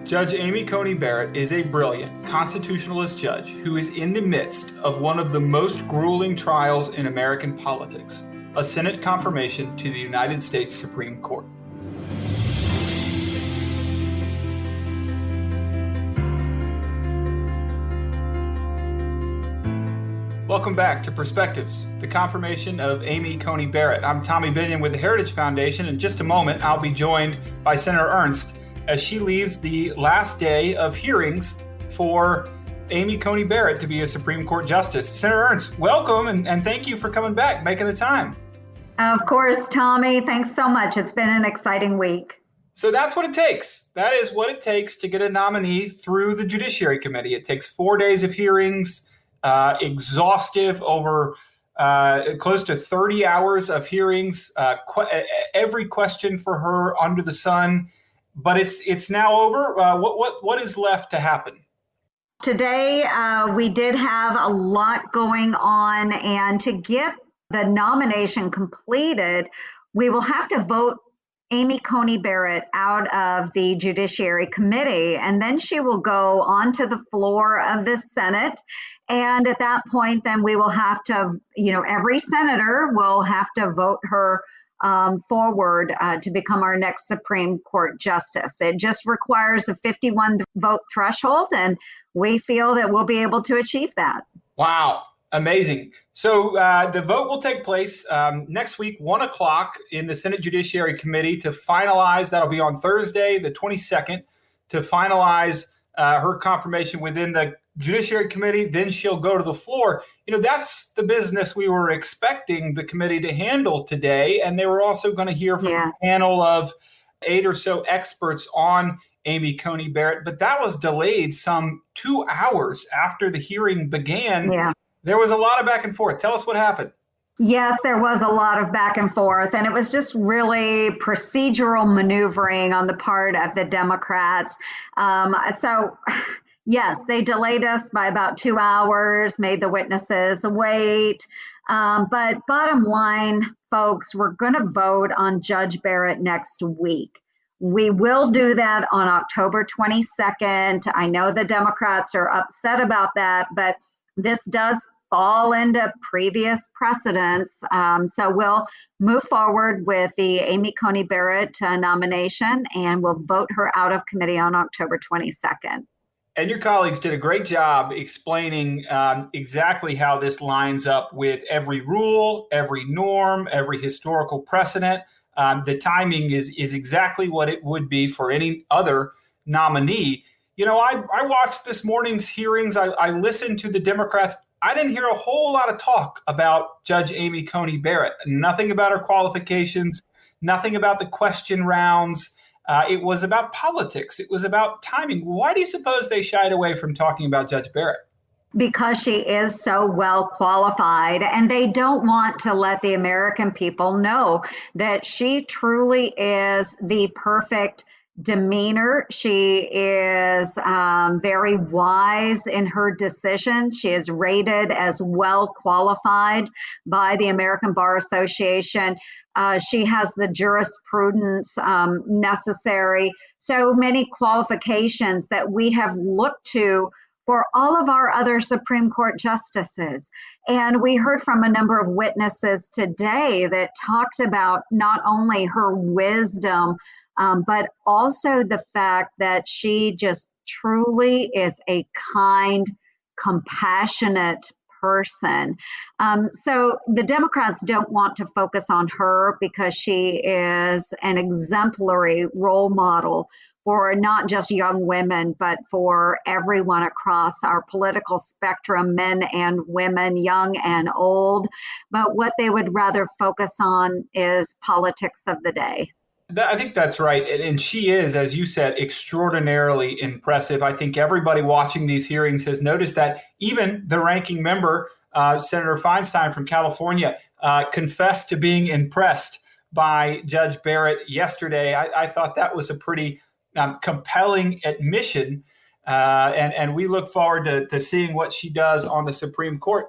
Judge Amy Coney Barrett is a brilliant constitutionalist judge who is in the midst of one of the most grueling trials in American politics, a Senate confirmation to the United States Supreme Court. Welcome back to Perspectives, the confirmation of Amy Coney Barrett. I'm Tommy Binion with the Heritage Foundation. In just a moment, I'll be joined by Senator Ernst as she leaves the last day of hearings for Amy Coney Barrett to be a Supreme Court Justice. Senator Ernst, welcome and thank you for coming back, making the time. Of course, Tommy. Thanks so much. It's been an exciting week. So that's what it takes. That is what it takes to get a nominee through the Judiciary Committee. It takes 4 days of hearings, exhaustive over close to 30 hours of hearings, every question for her under the sun. But it's now over. What is left to happen? Today, we did have a lot going on, and to get the nomination completed, we will have to vote Amy Coney Barrett out of the Judiciary Committee, and then she will go onto the floor of the Senate. And at that point, then we will have to, every senator will have to vote her forward to become our next Supreme Court Justice. It just requires a 51 vote threshold, and we feel that we'll be able to achieve that. Wow. Amazing. So the vote will take place next week, 1 o'clock in the Senate Judiciary Committee to finalize. That'll be on Thursday, the 22nd, to finalize her confirmation within the Judiciary Committee. Then she'll go to the floor. That's the business we were expecting the committee to handle today. And they were also going to hear from a panel of 8 or so experts on Amy Coney Barrett. But that was delayed some 2 hours after the hearing began. Yeah. There was a lot of back and forth. Tell us what happened. Yes, there was a lot of back and forth, and it was just really procedural maneuvering on the part of the Democrats. Yes, they delayed us by about 2 hours, made the witnesses wait. But bottom line, folks, we're going to vote on Judge Barrett next week. We will do that on October 22nd. I know the Democrats are upset about that, but this does fall into previous precedents. So we'll move forward with the Amy Coney Barrett nomination, and we'll vote her out of committee on October 22nd. And your colleagues did a great job explaining exactly how this lines up with every rule, every norm, every historical precedent. The timing is exactly what it would be for any other nominee. I watched this morning's hearings. I listened to the Democrats. I didn't hear a whole lot of talk about Judge Amy Coney Barrett. Nothing about her qualifications, nothing about the question rounds. It was about politics. It was about timing. Why do you suppose they shied away from talking about Judge Barrett? Because she is so well qualified, and they don't want to let the American people know that she truly is the perfect demeanor. She is very wise in her decisions. She is rated as well qualified by the American Bar Association. She has the jurisprudence necessary. So many qualifications that we have looked to for all of our other Supreme Court justices. And we heard from a number of witnesses today that talked about not only her wisdom, but also the fact that she just truly is a kind, compassionate person. So the Democrats don't want to focus on her because she is an exemplary role model for not just young women, but for everyone across our political spectrum, men and women, young and old. But what they would rather focus on is politics of the day. I think that's right. And she is, as you said, extraordinarily impressive. I think everybody watching these hearings has noticed that. Even the ranking member, Senator Feinstein from California, confessed to being impressed by Judge Barrett yesterday. I thought that was a pretty compelling admission. And we look forward to seeing what she does on the Supreme Court.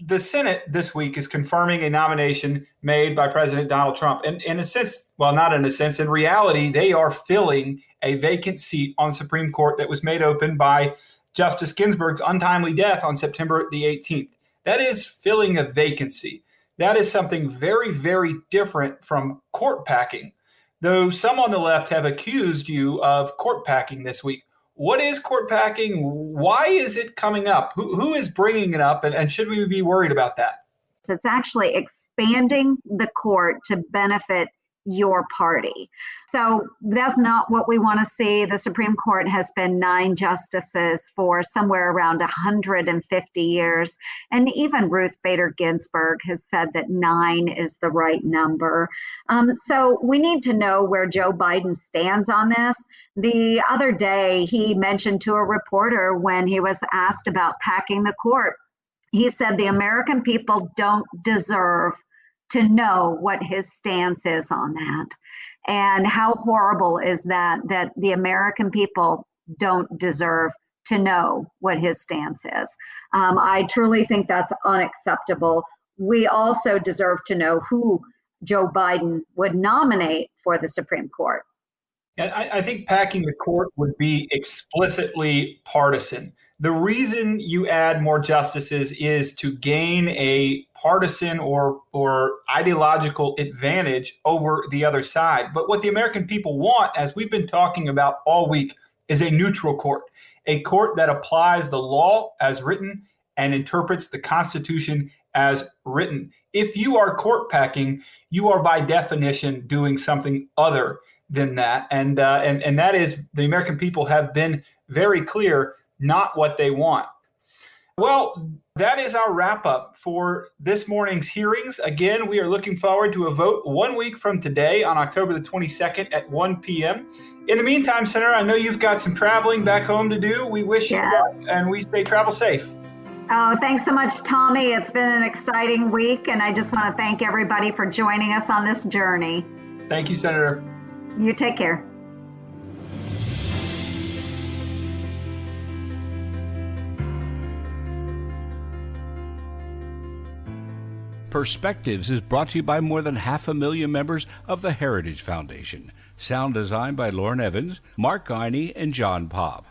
the Senate this week is confirming a nomination made by President Donald Trump. And in a sense, well, not in a sense, in reality, they are filling a vacant seat on the Supreme Court that was made open by Justice Ginsburg's untimely death on September the 18th. That is filling a vacancy. That is something very, very different from court packing, though some on the left have accused you of court packing this week. What is court packing? Why is it coming up? Who is bringing it up? And should we be worried about that? It's actually expanding the court to benefit your party. So that's not what we want to see. The Supreme Court has been 9 justices for somewhere around 150 years. And even Ruth Bader Ginsburg has said that 9 is the right number. So we need to know where Joe Biden stands on this. The other day, he mentioned to a reporter when he was asked about packing the court, he said the American people don't deserve to know what his stance is on that. And how horrible is that the American people don't deserve to know what his stance is. I truly think that's unacceptable. We also deserve to know who Joe Biden would nominate for the Supreme Court. And I think packing the court would be explicitly partisan. The reason you add more justices is to gain a partisan or ideological advantage over the other side. But what the American people want, as we've been talking about all week, is a neutral court, a court that applies the law as written and interprets the Constitution as written. If you are court packing, you are by definition doing something other than that. And that is, the American people have been very clear, not what they want. Well, that is our wrap up for this morning's hearings. Again, we are looking forward to a vote 1 week from today on October the 22nd at 1 p.m. In the meantime, Senator, I know you've got some traveling back home to do. We wish you luck, and we say travel safe. Oh, thanks so much, Tommy. It's been an exciting week, and I just want to thank everybody for joining us on this journey. Thank you, Senator. You take care. Perspectives is brought to you by more than 500,000 members of the Heritage Foundation. Sound design by Lauren Evans, Mark Guiney, and John Popp.